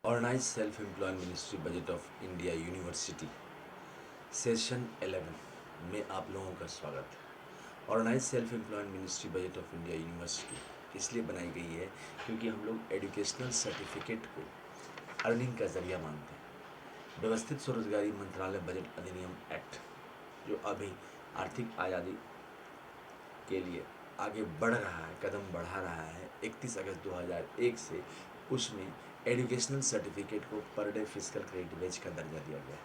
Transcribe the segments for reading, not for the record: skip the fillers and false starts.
Organise self employ ministry budget of India university session 11 में आप लोगों का स्वागत है। Organise self employ ministry budget of India university इसलिए बनाई गई है क्योंकि हम लोग एजुकेशनल सर्टिफिकेट को अर्निंग का जरिया मानते हैं। व्यवस्थित स्वरोजगारी मंत्रालय बजट अधिनियम एक्ट जो अभी आर्थिक आज़ादी के लिए आगे बढ़ रहा है, कदम बढ़ा रहा है 31 अगस्त 2001 से, उसमें एजुकेशनल सर्टिफिकेट को per day physical credit veg का दर्जा दिया गया है।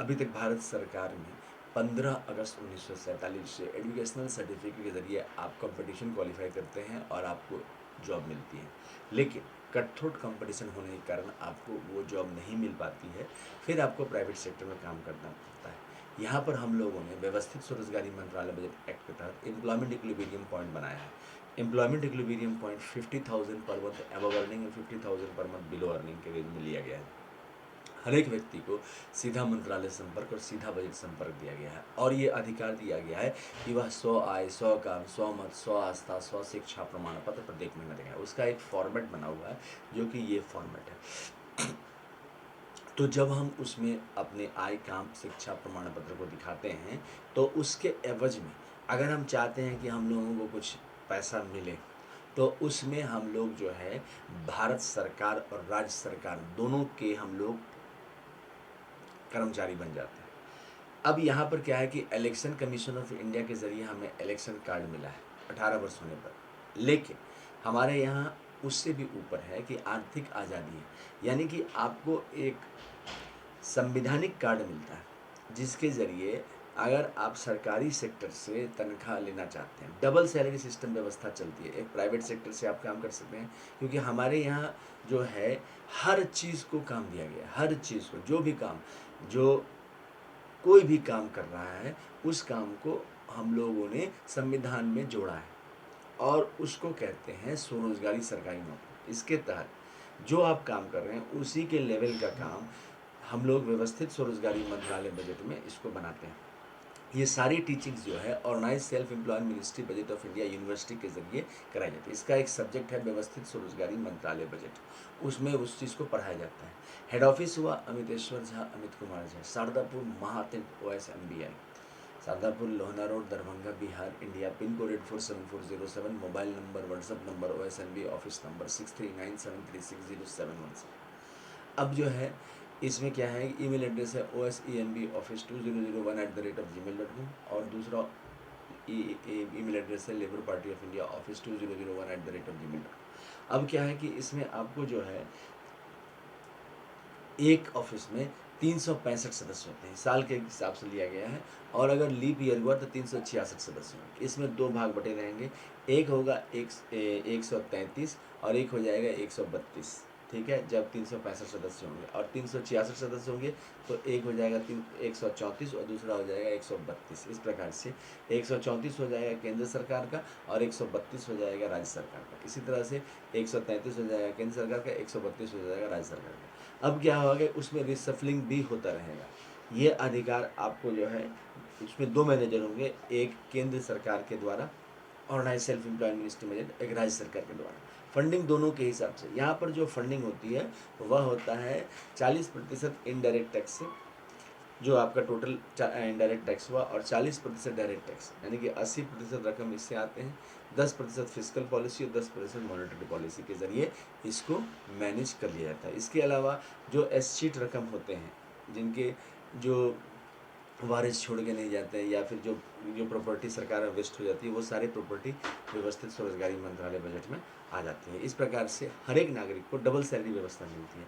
अभी तक भारत सरकार में 15 अगस्त 1947 से एजुकेशनल सर्टिफिकेट के ज़रिए आप कंपटीशन क्वालिफाई करते हैं और आपको जॉब मिलती है, लेकिन कटथ्रोट कंपटीशन होने के कारण आपको वो जॉब नहीं मिल पाती है, फिर आपको प्राइवेट सेक्टर में काम करना पड़ता है। यहाँ पर हम लोगों ने व्यवस्थित स्वरोजगारी मंत्रालय बजट एक्ट के तहत एम्प्लॉयमेंट इक्विलिब्रियम पॉइंट बनाया है। Employment equilibrium point 50,000 per month above earning और 50,000 पर मंथ बिलो अर्निंग के रेंज में लिया गया है। हर एक व्यक्ति को सीधा मंत्रालय संपर्क और सीधा बजट संपर्क दिया गया है और ये अधिकार दिया गया है कि वह 100 आय, 100 काम, 100 मत, 100 आस्था, 100 शिक्षा प्रमाण पत्र प्रत्येक महीना देगा। उसका एक फॉर्मेट बना हुआ है जो कि ये फॉर्मेट है। तो जब हम उसमें अपने आय, काम, शिक्षा प्रमाण पत्र को दिखाते हैं तो उसके एवज में अगर हम चाहते हैं कि हम लोगों को कुछ पैसा मिले तो उसमें हम लोग जो है भारत सरकार और राज्य सरकार दोनों के हम लोग कर्मचारी बन जाते हैं। अब यहाँ पर क्या है कि इलेक्शन कमीशन ऑफ इंडिया के ज़रिए हमें इलेक्शन कार्ड मिला है 18 वर्ष होने पर, लेकिन हमारे यहाँ उससे भी ऊपर है कि आर्थिक आज़ादी है, यानी कि आपको एक संविधानिक कार्ड मिलता है जिसके ज़रिए अगर आप सरकारी सेक्टर से तनख्वाह लेना चाहते हैं, डबल सैलरी सिस्टम व्यवस्था चलती है। एक प्राइवेट सेक्टर से आप काम कर सकते हैं क्योंकि हमारे यहाँ जो है हर चीज़ को काम दिया गया है। हर चीज़ को, जो भी काम, जो कोई भी काम कर रहा है उस काम को हम लोगों ने संविधान में जोड़ा है और उसको कहते हैं स्वरोजगारी सरकारी नौकरी। इसके तहत जो आप काम कर रहे हैं उसी के लेवल का काम हम लोग व्यवस्थित स्वरोजगारी मंत्रालय बजट में इसको बनाते हैं। ये सारी टीचिंग्स जो है organise self employ ministry budget of India university के जरिए कराई जाती है। इसका एक सब्जेक्ट है व्यवस्थित स्वरोजगारी मंत्रालय बजट, उसमें उस चीज़ को पढ़ाया जाता है। हेड ऑफिस हुआ Amiteshwar Jha, Amit Kumar Jha, Shardapur Mahatin OSMBI, Shardapur, Lohna road, Darbhanga, Bihar, India. Pin code 847407। Mobile number, WhatsApp number, OSMB office number 6397360717। अब जो है इसमें क्या है, ईमेल एड्रेस है osemb office2001@gmail.com और दूसरा ईमेल एड्रेस है labour party of India office 2001@gmail.com। अब क्या है कि इसमें आपको जो है एक ऑफिस में 365 सदस्य होते हैं, साल के हिसाब से लिया गया है, और अगर लीप ईयर हुआ तो 366 सदस्य होंगे। इसमें दो भाग बटे रहेंगे, एक होगा 133 और एक हो जाएगा 132। ठीक है, जब 365 सदस्य होंगे और 366 सदस्य होंगे तो एक हो जाएगा 134 और दूसरा हो जाएगा 132। इस प्रकार से 134 हो जाएगा केंद्र सरकार का और 132 हो जाएगा राज्य सरकार का। इसी तरह से 133 हो जाएगा केंद्र सरकार का, 132 हो जाएगा राज्य सरकार का। अब क्या होगा, उसमें रिसफलिंग भी होता रहेगा। ये अधिकार आपको जो है, उसमें दो मैनेजर होंगे, एक केंद्र सरकार के द्वारा organise self employ ministry budget, एक राज्य सरकार के द्वारा। फंडिंग दोनों के हिसाब से। यहाँ पर जो फंडिंग होती है वह होता है 40% इनडायरेक्ट टैक्स से, जो आपका टोटल इनडायरेक्ट टैक्स हुआ, और 40% डायरेक्ट टैक्स, यानी कि 80% रकम इससे आते हैं। 10% फिजिकल पॉलिसी और 10% मॉनेटरी पॉलिसी के ज़रिए इसको मैनेज कर लिया जाता है। इसके अलावा जो एस्चीट रकम होते हैं, जिनके जो वारिस छोड़ के नहीं जाते हैं या फिर जो जो प्रॉपर्टी सरकार में वेस्ट हो जाती है, वो सारी प्रॉपर्टी व्यवस्थित स्वरोजगारी मंत्रालय बजट में आ जाती है। इस प्रकार से हर एक नागरिक को डबल सैलरी व्यवस्था मिलती है।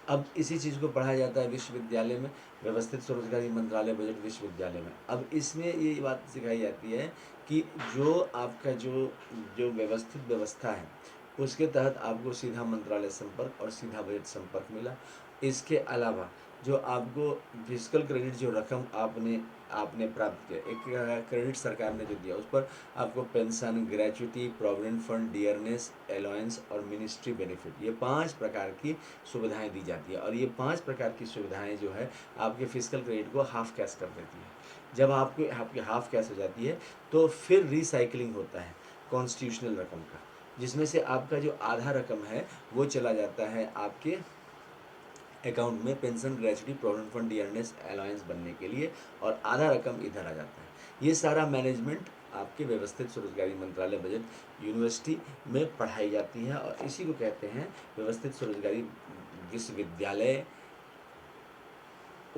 अब इसी चीज़ को पढ़ाया जाता है विश्वविद्यालय में, व्यवस्थित स्वरोजगारी मंत्रालय बजट विश्वविद्यालय में। अब इसमें ये बात सिखाई जाती है कि जो आपका जो जो व्यवस्थित व्यवस्था है उसके तहत आपको सीधा मंत्रालय संपर्क और सीधा बजट संपर्क मिला। इसके अलावा जो आपको फिजिकल क्रेडिट, जो रकम आपने आपने प्राप्त किया, एक क्रेडिट सरकार ने जो दिया, उस पर आपको pension, gratuity, provident fund, dearness allowance और मिनिस्ट्री बेनिफिट, ये 5 प्रकार की सुविधाएं दी जाती है। और ये 5 प्रकार की सुविधाएं जो है आपके फिजिकल क्रेडिट को हाफ कैश कर देती है। जब आपकी हाफ कैश हो जाती है तो फिर रिसाइकलिंग होता है कॉन्स्टिट्यूशनल रकम का, जिसमें से आपका जो आधा रकम है वो चला जाता है आपके अकाउंट में pension, gratuity, provident fund, dearness allowance बनने के लिए, और आधा रकम इधर आ जाता है। ये सारा मैनेजमेंट आपके व्यवस्थित स्वरोजगारी मंत्रालय बजट यूनिवर्सिटी में पढ़ाई जाती है, और इसी को कहते हैं व्यवस्थित स्वरोजगारी विश्वविद्यालय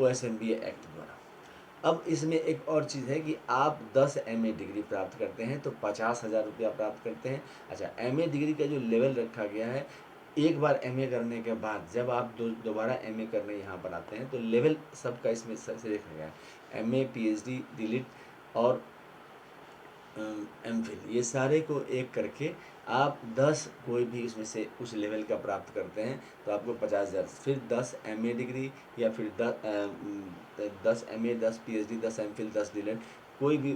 OSMBA एक्ट द्वारा। अब इसमें एक और चीज़ है कि आप 10 MA डिग्री प्राप्त करते हैं तो 50,000 रुपया प्राप्त करते हैं। अच्छा, MA डिग्री का जो लेवल रखा गया है, एक बार MA करने के बाद जब आप दोबारा MA करने यहाँ पर आते हैं तो लेवल सबका इसमें सबसे देखा गया है। MA, PhD, DLit और MPhil, ये सारे को एक करके आप 10 कोई भी उसमें से उस लेवल का प्राप्त करते हैं तो आपको 50,000, फिर 10 MA डिग्री या फिर 10 MA, 10 PhD, 10 MPhil, 10 DLit, कोई भी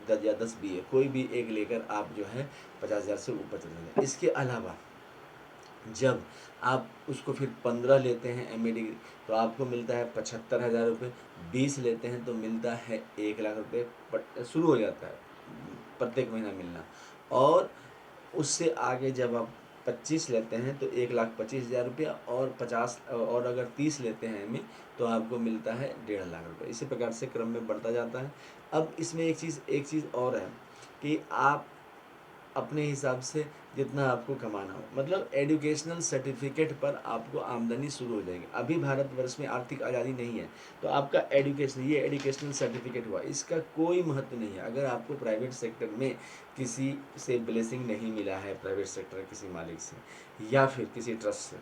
10 या 10 BA, कोई भी एक लेकर आप जो है 50,000 से ऊपर चले जाएंगे। इसके अलावा जब आप उसको फिर 15 लेते हैं MA डिग्री तो आपको मिलता है 75,000 रुपये, 20 लेते हैं तो मिलता है 1 लाख रुपये, बट शुरू हो जाता है प्रत्येक महीना मिलना। और उससे आगे जब आप 25 लेते हैं तो 1,25,000 रुपया, और 50 और अगर 30 लेते हैं MA तो आपको मिलता है 1.5 लाख रुपये। इसी प्रकार से क्रम में बढ़ता जाता है। अब इसमें एक चीज़ और है कि आप अपने हिसाब से जितना आपको कमाना हो, मतलब एजुकेशनल सर्टिफिकेट पर आपको आमदनी शुरू हो जाएगी। अभी भारतवर्ष में आर्थिक आज़ादी नहीं है तो आपका ये एजुकेशनल सर्टिफिकेट हुआ, इसका कोई महत्व नहीं है। अगर आपको प्राइवेट सेक्टर में किसी से ब्लेसिंग नहीं मिला है, प्राइवेट सेक्टर किसी मालिक से या फिर किसी ट्रस्ट से,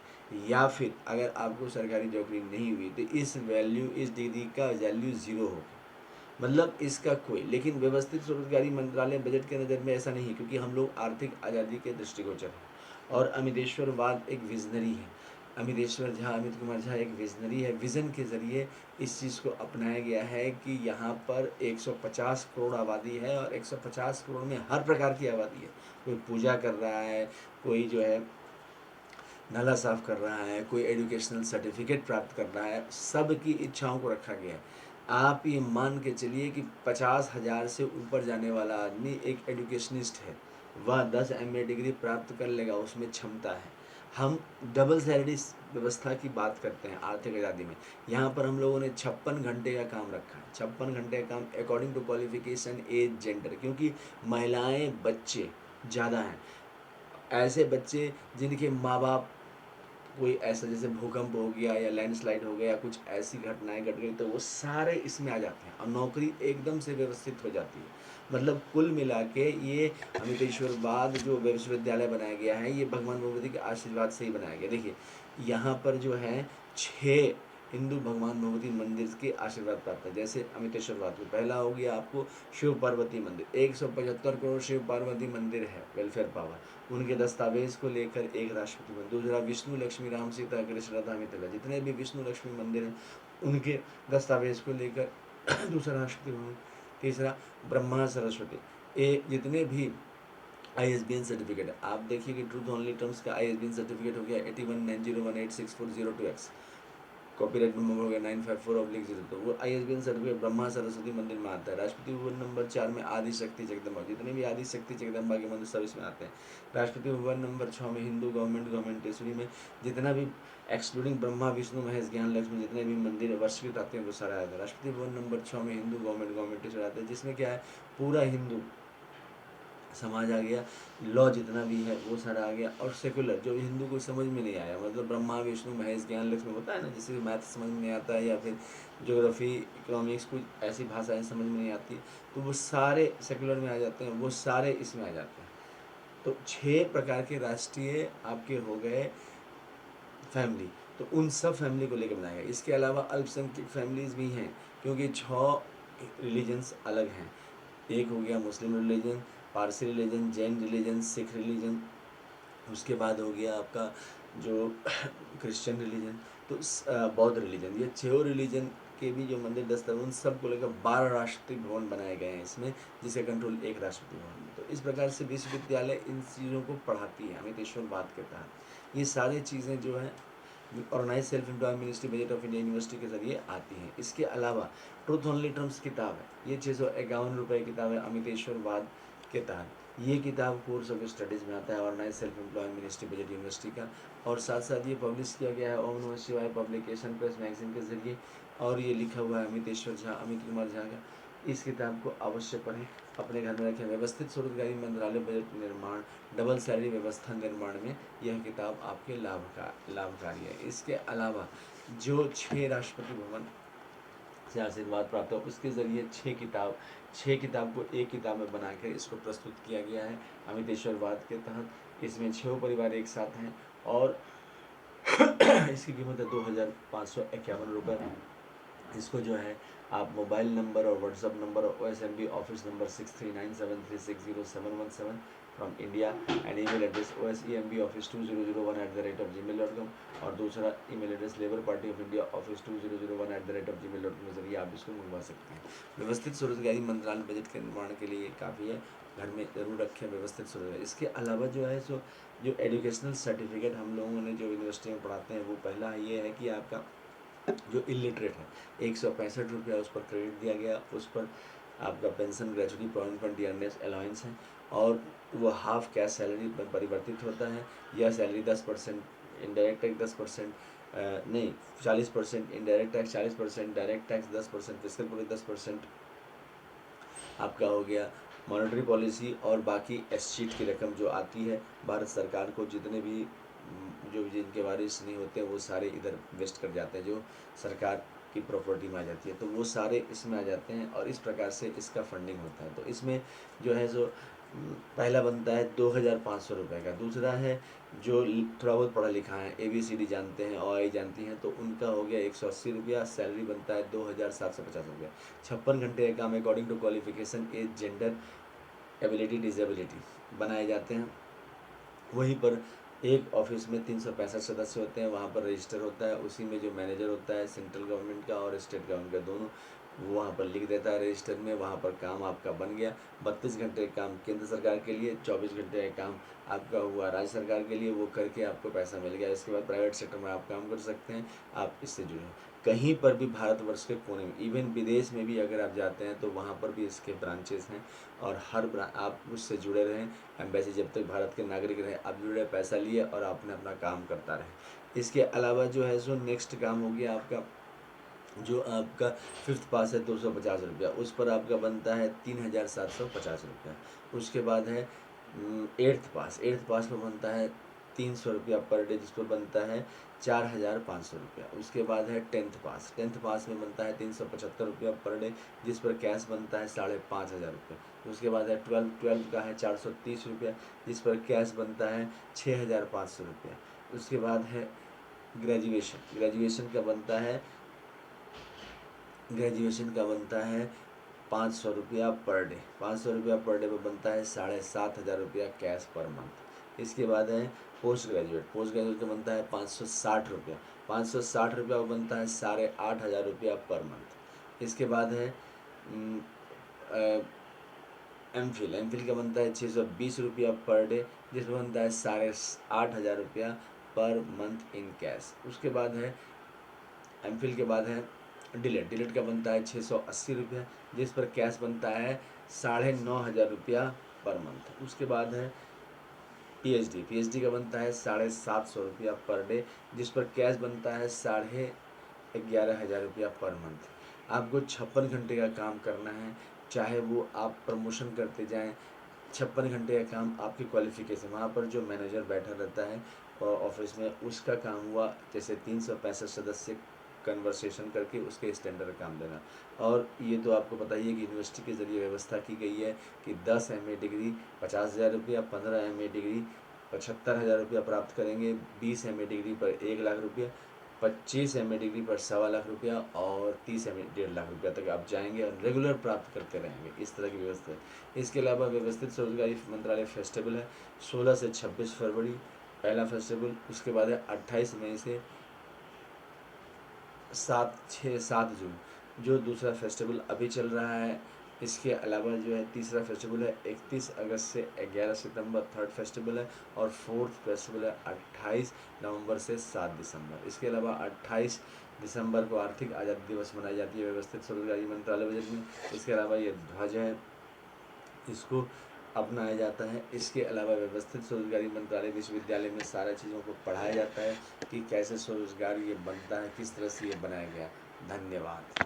या फिर अगर आपको सरकारी नौकरी नहीं हुई तो इस डिग्री का वैल्यू ज़ीरो होगा, मतलब इसका कोई। लेकिन व्यवस्थित स्वरोजगारी मंत्रालय बजट के नज़र में ऐसा नहीं है, क्योंकि हम लोग आर्थिक आज़ादी के दृष्टिगोचर हैं। और अमितेश्वरवाद एक विजनरी है, अमित कुमार झा एक विजनरी है। विज़न के ज़रिए इस चीज़ को अपनाया गया है कि यहाँ पर 150 करोड़ आबादी है, और 150 करोड़ में हर प्रकार की आबादी है। कोई पूजा कर रहा है, कोई जो है नाला साफ कर रहा है, कोई एजुकेशनल सर्टिफिकेट प्राप्त कर रहा है, सब की इच्छाओं को रखा गया है। आप ये मान के चलिए कि 50,000 से ऊपर जाने वाला आदमी एक एजुकेशनिस्ट है, वह 10 MA डिग्री प्राप्त कर लेगा, उसमें क्षमता है। हम डबल सैलरी व्यवस्था की बात करते हैं आर्थिक आज़ादी में। यहाँ पर हम लोगों ने 56 घंटे का काम रखा है, 56 घंटे का काम according to qualification, age, gender, क्योंकि महिलाएं, बच्चे ज़्यादा हैं। ऐसे बच्चे जिनके माँ बाप कोई ऐसा जैसे भूकंप हो गया या लैंडस्लाइड हो गया या कुछ ऐसी घटनाएं घट गई तो वो सारे इसमें आ जाते हैं और नौकरी एकदम से व्यवस्थित हो जाती है। मतलब कुल मिला के ये अमितेश्वरवाद जो विश्वविद्यालय बनाया गया है, ये भगवान भगवती के आशीर्वाद से ही बनाया गया। देखिए यहाँ पर जो है 6 हिंदू भगवान भगवती मंदिर के आशीर्वाद प्राप्त है। जैसे अमितेश्वरवाद में पहला हो गया आपको शिव पार्वती मंदिर, 175 करोड़ शिव पार्वती मंदिर है, वेलफेयर पावर, उनके दस्तावेज को लेकर एक राष्ट्रपति मंदिर। दूसरा विष्णु लक्ष्मी राम सीता कृष्ण राधा मिथिला, जितने भी विष्णु लक्ष्मी मंदिर हैं उनके दस्तावेज को लेकर दूसरा राष्ट्रपति भवन। तीसरा ब्रह्मा सरस्वती, ये जितने भी ISBN सर्टिफिकेट है, आप देखिए कि ट्रूथ ओनली टर्म्स का ISBN सर्टिफिकेट हो गया 8190186402X, कॉपीराइट नंबर हो गया 954/0, तो वो ISBN सर्टिफिकेट ब्रह्मा सरस्वती मंदिर में आता है। राष्ट्रपति भवन नंबर 4 में आदि शक्ति जगदम्बा, जितने भी आदि शक्ति जगदम्बा के मंदिर सब इसमें आते हैं। राष्ट्रपति भवन नंबर 6 में हिंदू गवर्नमेंटेशनरी में जितना भी एक्सक्लूडिंग ब्रह्मा विष्णु महेश ज्ञान लक्ष्मी जितने भी मंदिर वर्षित आते हैं वो सारा आता है। राष्ट्रपति भवन नंबर 6 में हिंदू गवर्नमेंटेशनरी आता है, जिसमें क्या है पूरा हिंदू समाज आ गया, लॉ जितना भी है वो सारा आ गया। और सेकुलर जो हिंदू को समझ में नहीं आया, मतलब ब्रह्मा विष्णु महेश ज्ञान लक्ष्मी होता है ना, जैसे मैथ समझ में नहीं आता है या फिर ज्योग्राफी इकोनॉमिक्स कुछ ऐसी भाषाएं समझ में नहीं आती, तो वो सारे सेकुलर में आ जाते हैं, वो सारे इसमें आ जाते हैं। तो 6 प्रकार के राष्ट्रीय आपके हो गए फैमिली, तो उन सब फैमिली को लेकर बनाया गया। इसके अलावा अल्पसंख्यक फैमिलीज भी हैं, क्योंकि 6 रिलीजन्स अलग हैं। एक हो गया मुस्लिम religion, Parsi religion, Jain religion, Sikh religion, उसके बाद हो गया आपका जो क्रिश्चियन रिलीजन, तो बौद्ध रिलीजन, ये 6 रिलीजन के भी जो मंदिर दस्तावेज उन सब को लेकर 12 राष्ट्रीय भवन बनाए गए हैं इसमें, जिसका कंट्रोल एक राष्ट्रपति भवन में। तो इस प्रकार से विश्वविद्यालय इन चीज़ों को पढ़ाती है अमितेश्वरवाद के तहत। ये सारी चीज़ें जो हैं organise self employ ministry budget of India university के जरिए आती हैं। इसके अलावा ट्रूथ ओनली टर्म्स किताब है, ये 651 रुपये किताब है अमितेश्वरवाद के तहत। ये किताब कोर्स ऑफ स्टडीज़ में आता है, organise self employ ministry budget university का। और साथ साथ ये पब्लिश किया गया है ओम नमः शिवाय पब्लिकेशन प्रेस मैगजीन के ज़रिए। और ये लिखा हुआ है अमित कुमार झा का। इस किताब को अवश्य पढ़ें, अपने घर में रखें। व्यवस्थित स्वरोजगारी मंत्रालय बजट निर्माण, डबल सैलरी व्यवस्था निर्माण में यह किताब आपके लाभकारी है। इसके अलावा जो 6 राष्ट्रपति भवन से आशीर्वाद प्राप्त हो, उसके ज़रिए 6 किताब को एक किताब में बनाकर इसको प्रस्तुत किया गया है अमितेश्वरवाद के तहत। इसमें 6 परिवार एक साथ हैं और इसकी कीमत है 2551 रुपये। इसको जो है आप मोबाइल नंबर और व्हाट्सअप नंबर और OSMB office number 6397360717 from India and email address osembaoffice2001@gmail.com और दूसरा email address labour party of India office2001@gmail.com के जरिए आप इसको मंगवा सकते हैं। व्यवस्थित स्वरोजगारी मंत्रालय बजट के निर्माण के लिए काफ़ी है, घर में ज़रूर रखें व्यवस्थित स्वरोजगारी। इसके अलावा जो है सो जो एजुकेशनल सर्टिफिकेट हम लोगों ने जो यूनिवर्सिटी में पढ़ाते हैं, वो पहला ये है कि आपका जो इलिटरेट है 165 रुपया उस पर क्रेडिट दिया गया, उस पर आपका pension gratuity provident fund dearness allowance है और वो हाफ कैश सैलरी में परिवर्तित होता है। यह सैलरी 10% इनडायरेक्ट टैक्स 10% नहीं 40% indirect tax, 40% direct tax, 10% fiscal police, 10% आपका हो गया मॉनेटरी पॉलिसी और बाकी एस्टीट की रकम जो आती है भारत सरकार को। जितने भी जो जिनके वारिस नहीं होते वो सारे इधर वेस्ट कर जाते हैं, जो सरकार की प्रॉपर्टी में आ जाती है, तो वो सारे इसमें आ जाते हैं और इस प्रकार से इसका फंडिंग होता है। तो इसमें जो है जो पहला बनता है 2500 रुपये का। दूसरा है जो थोड़ा बहुत पढ़ा लिखा है, ABCD जानते हैं और आई जानती हैं, तो उनका हो गया 180 रुपया। सैलरी बनता है 2750 रुपया। 56 घंटे का काम according to qualification, age, gender, ability, disability बनाए जाते हैं। वहीं पर एक ऑफिस में 365 सदस्य होते हैं, वहाँ पर रजिस्टर होता है, उसी में जो मैनेजर होता है सेंट्रल गवर्नमेंट का और स्टेट गवर्नमेंट का दोनों, वो वहाँ पर लिख देता है रजिस्टर में। वहाँ पर काम आपका बन गया। 32 घंटे काम केंद्र सरकार के लिए, 24 घंटे का काम आपका हुआ राज्य सरकार के लिए, वो करके आपको पैसा मिल गया। इसके बाद प्राइवेट सेक्टर में आप काम कर सकते हैं, आप इससे जुड़े कहीं पर भी भारतवर्ष के कोने में, इवन विदेश में भी अगर आप जाते हैं तो वहाँ पर भी इसके ब्रांचेस हैं और हर आप उससे जुड़े रहें। एम्बेसी जब तक भारत के नागरिक रहे, आप जुड़े, पैसा लिए और आपने अपना काम करता रहे। इसके अलावा जो है सो नेक्स्ट काम हो गया आपका, जो आपका 5th पास है 250 रुपया, उस पर आपका बनता है 3750 रुपया। उसके बाद है 8th पास पर बनता है 300 रुपया पर डे, जिस पर बनता है 4500 रुपया। उसके बाद है 10th पास में बनता है 375 रुपया पर डे, जिस पर कैश बनता है 5500 रुपये। उसके बाद है 12th का है 430 रुपया, जिस पर कैश बनता है 6500 रुपया। उसके बाद है ग्रेजुएशन का बनता है 500 रुपया पर डे। 500 रुपया पर डे पर बनता है 7500 रुपया कैश पर मंथ। इसके बाद है पोस्ट ग्रेजुएट का बनता है 560 रुपया। 560 रुपया बनता है 8500 रुपया पर मंथ। इसके बाद है एम फिल का बनता है 620 रुपया पर डे, जिसमें बनता है 8500 रुपया पर मंथ इन कैश। उसके बाद है एम के बाद है डिलेट का बनता है 680 रुपया, जिस पर कैश बनता है 9500 रुपया पर मंथ। उसके बाद है पीएचडी का बनता है 750 रुपया पर डे, जिस पर कैश बनता है 11,500 रुपया पर मंथ। आपको 56 घंटे का काम करना है, चाहे वो आप प्रमोशन करते जाएं। 56 घंटे का काम आपकी क्वालिफिकेशन, वहाँ पर जो मैनेजर बैठा रहता है ऑफिस में, उसका काम हुआ जैसे 365 सदस्य कन्वर्सेशन करके उसके स्टैंडर्ड काम देना। और ये तो आपको पता ही है कि यूनिवर्सिटी के ज़रिए व्यवस्था की गई है कि 10 MA डिग्री 50,000 रुपया, 15 MA डिग्री 75,000 रुपया प्राप्त करेंगे, 20 MA डिग्री पर 1 लाख रुपया, 25 MA डिग्री पर 1.25 लाख रुपया और 30 MA 1.5 लाख रुपया तक आप जाएंगे और रेगुलर प्राप्त करते रहेंगे। इस तरह की व्यवस्था है। इसके अलावा व्यवस्थित स्वरोजगारी मंत्रालय फेस्टिवल है 16 से 26 फरवरी पहला फेस्टिवल। उसके बाद है 28 मई से 7 जून जो दूसरा फेस्टिवल अभी चल रहा है। इसके अलावा जो है तीसरा फेस्टिवल है 31 अगस्त से 11 सितंबर, थर्ड फेस्टिवल है, और फोर्थ फेस्टिवल है 28 नवंबर से 7 दिसंबर। इसके अलावा 28 दिसंबर को आर्थिक आज़ादी दिवस मनाई जाती है व्यवस्थित स्वरोजगारी मंत्रालय बजट में। इसके अलावा ये ध्वज है, इसको अपनाया जाता है। इसके अलावा व्यवस्थित स्वरोजगारी मंत्रालय विश्वविद्यालय में सारा चीज़ों को पढ़ाया जाता है कि कैसे स्वरोजगार ये बनता है, किस तरह से ये बनाया गया। धन्यवाद।